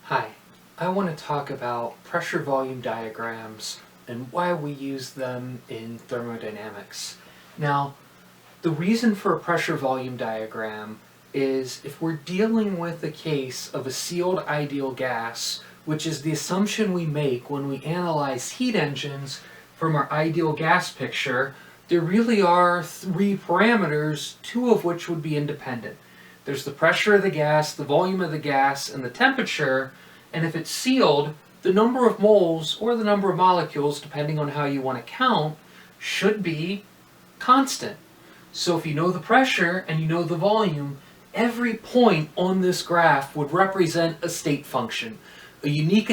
Hi, I want to talk about pressure volume diagrams and why we use them in thermodynamics. Now, the reason for a pressure volume diagram is if we're dealing with a case of a sealed ideal gas, which is the assumption we make when we analyze heat engines from our ideal gas picture, there really are three parameters, two of which would be independent. There's the pressure of the gas, the volume of the gas, and the temperature, and if it's sealed, the number of moles or the number of molecules, depending on how you want to count, should be constant. So if you know the pressure and you know the volume, every point on this graph would represent a state function, a unique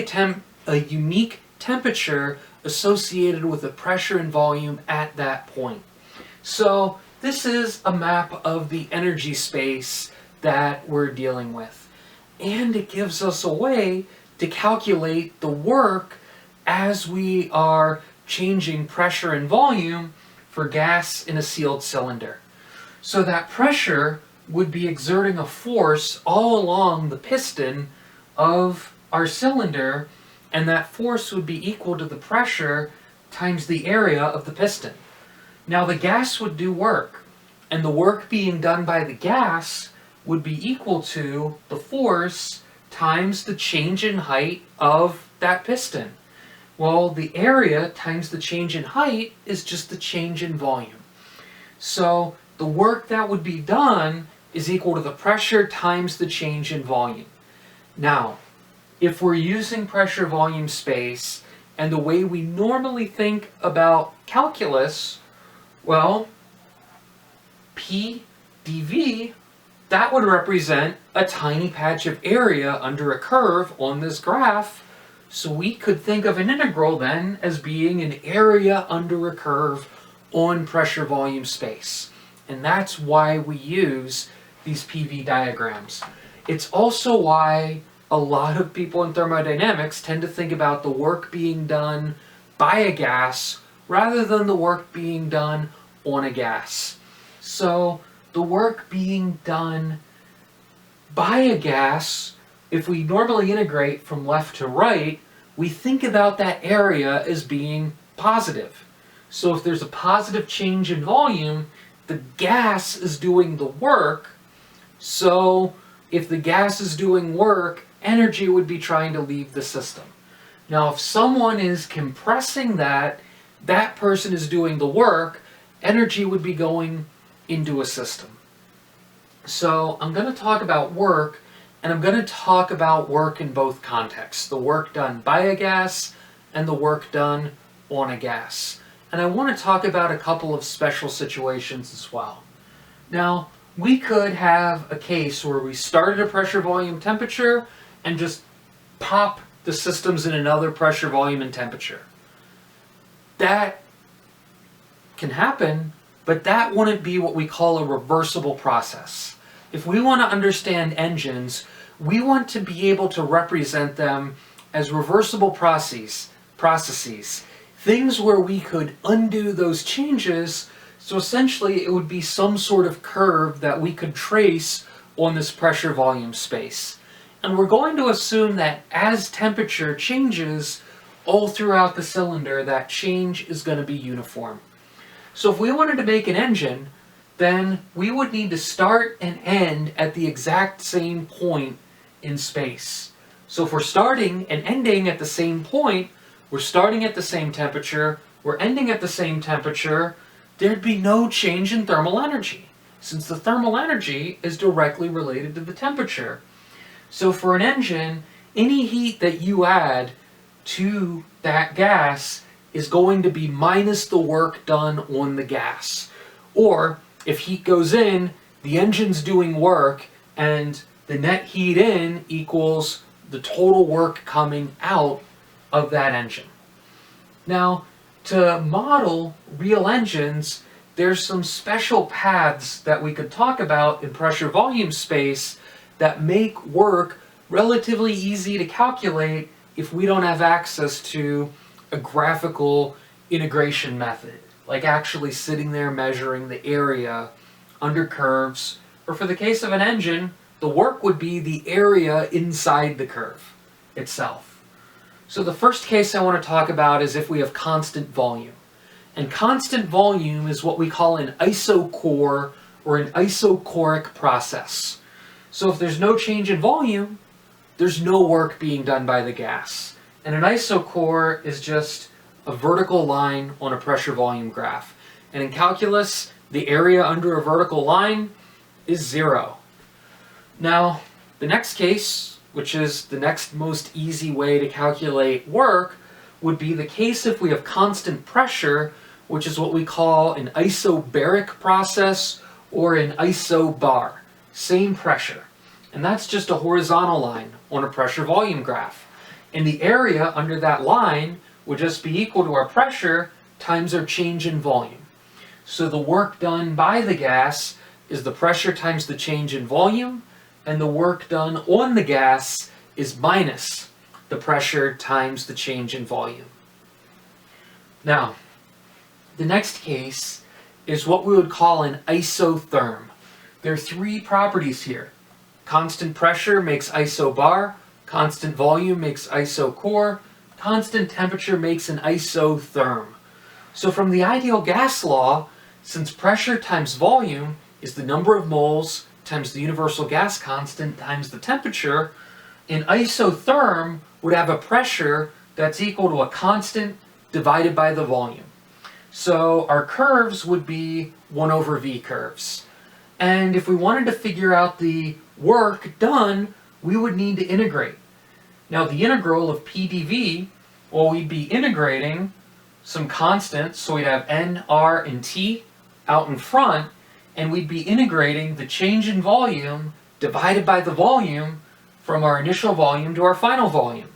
temperature associated with the pressure and volume at that point. So this is a map of the energy space that we're dealing with. And it gives us a way to calculate the work as we are changing pressure and volume for gas in a sealed cylinder. So that pressure would be exerting a force all along the piston of our cylinder, and that force would be equal to the pressure times the area of the piston. Now the gas would do work, and the work being done by the gas would be equal to the force times the change in height of that piston. Well, the area times the change in height is just the change in volume. So the work that would be done is equal to the pressure times the change in volume. Now, if we're using pressure volume space and the way we normally think about calculus, well, P dV, that would represent a tiny patch of area under a curve on this graph. So we could think of an integral then as being an area under a curve on pressure volume space. And that's why we use these PV diagrams. It's also why a lot of people in thermodynamics tend to think about the work being done by a gas rather than the work being done on a gas. So the work being done by a gas, if we normally integrate from left to right, we think about that area as being positive. So if there's a positive change in volume, the gas is doing the work. So if the gas is doing work, energy would be trying to leave the system. Now if someone is compressing that person is doing the work, energy would be going into a system. So I'm going to talk about work, and I'm going to talk about work in both contexts, the work done by a gas and the work done on a gas. And I want to talk about a couple of special situations as well. Now, we could have a case where we started a pressure, volume, temperature, and just pop the systems in another pressure, volume, and temperature. That can happen, but that wouldn't be what we call a reversible process. If we want to understand engines, we want to be able to represent them as reversible processes, things where we could undo those changes. So essentially it would be some sort of curve that we could trace on this pressure volume space. And we're going to assume that as temperature changes all throughout the cylinder, that change is going to be uniform. So if we wanted to make an engine, then we would need to start and end at the exact same point in space. So if we're starting and ending at the same point, we're starting at the same temperature, we're ending at the same temperature, there'd be no change in thermal energy, since the thermal energy is directly related to the temperature. So for an engine, any heat that you add to that gas is going to be minus the work done on the gas. Or if heat goes in, the engine's doing work, and the net heat in equals the total work coming out of that engine. Now, to model real engines, there's some special paths that we could talk about in pressure volume space that make work relatively easy to calculate if we don't have access to a graphical integration method, like actually sitting there measuring the area under curves, or for the case of an engine, the work would be the area inside the curve. itself. So the first case I want to talk about is if we have constant volume. And constant volume is what we call an isochor or an isochoric process. So if there's no change in volume, there's no work being done by the gas. And an isochor is just a vertical line on a pressure-volume graph. And in calculus, the area under a vertical line is 0. Now, the next case, which is the next most easy way to calculate work, would be the case if we have constant pressure, which is what we call an isobaric process or an isobar. Same pressure. And that's just a horizontal line on a pressure-volume graph. And the area under that line would just be equal to our pressure times our change in volume. So the work done by the gas is the pressure times the change in volume, and the work done on the gas is minus the pressure times the change in volume. Now, the next case is what we would call an isotherm. There are 3 properties here. Constant pressure makes isobar, constant volume makes isochor, constant temperature makes an isotherm. So from the ideal gas law, since pressure times volume is the number of moles times the universal gas constant times the temperature, an isotherm would have a pressure that's equal to a constant divided by the volume. So our curves would be 1 over v curves. And if we wanted to figure out the work done, we would need to integrate. Now the integral of p dv, well, we'd be integrating some constants, so we'd have n, r, and t out in front, and we'd be integrating the change in volume divided by the volume from our initial volume to our final volume.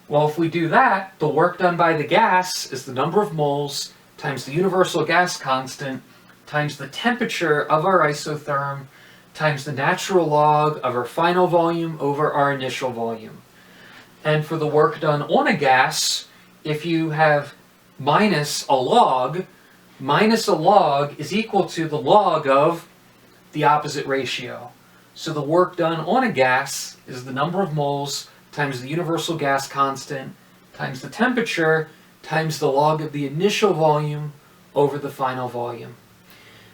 Well, if we do that, the work done by the gas is the number of moles times the universal gas constant times the temperature of our isotherm times the natural log of our final volume over our initial volume. And for the work done on a gas, if you have minus a log is equal to the log of the opposite ratio. So the work done on a gas is the number of moles times the universal gas constant times the temperature times the log of the initial volume over the final volume.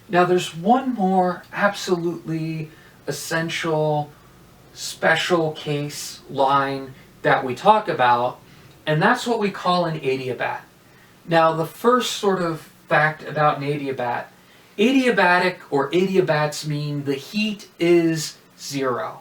Now there's one more absolutely essential special case line that we talk about, and that's what we call an adiabat. Now the first sort of fact about an adiabat, adiabatic or adiabats mean the heat is 0.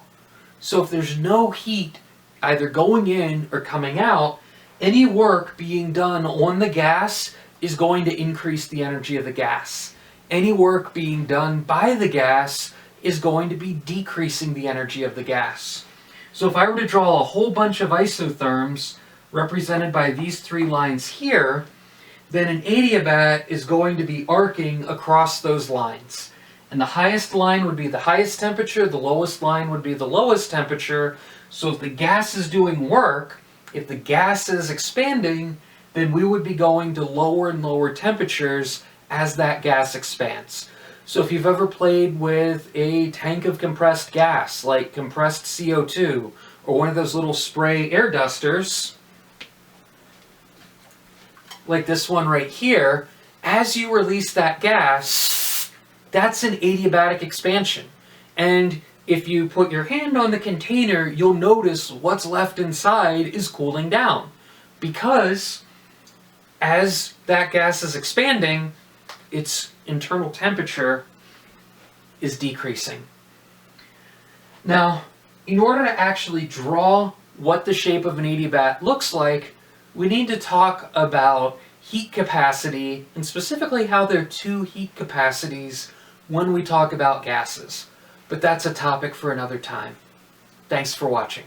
So if there's no heat either going in or coming out, any work being done on the gas is going to increase the energy of the gas. Any work being done by the gas is going to be decreasing the energy of the gas. So if I were to draw a whole bunch of isotherms represented by these 3 lines here, then an adiabat is going to be arcing across those lines. And the highest line would be the highest temperature, the lowest line would be the lowest temperature. So if the gas is doing work, if the gas is expanding, then we would be going to lower and lower temperatures as that gas expands. So if you've ever played with a tank of compressed gas, like compressed CO2, or one of those little spray air dusters, like this one right here, as you release that gas, that's an adiabatic expansion. And if you put your hand on the container, you'll notice what's left inside is cooling down. Because as that gas is expanding, its internal temperature is decreasing. Now, in order to actually draw what the shape of an adiabat looks like, we need to talk about heat capacity, and specifically how there are 2 heat capacities when we talk about gases. But that's a topic for another time. Thanks for watching.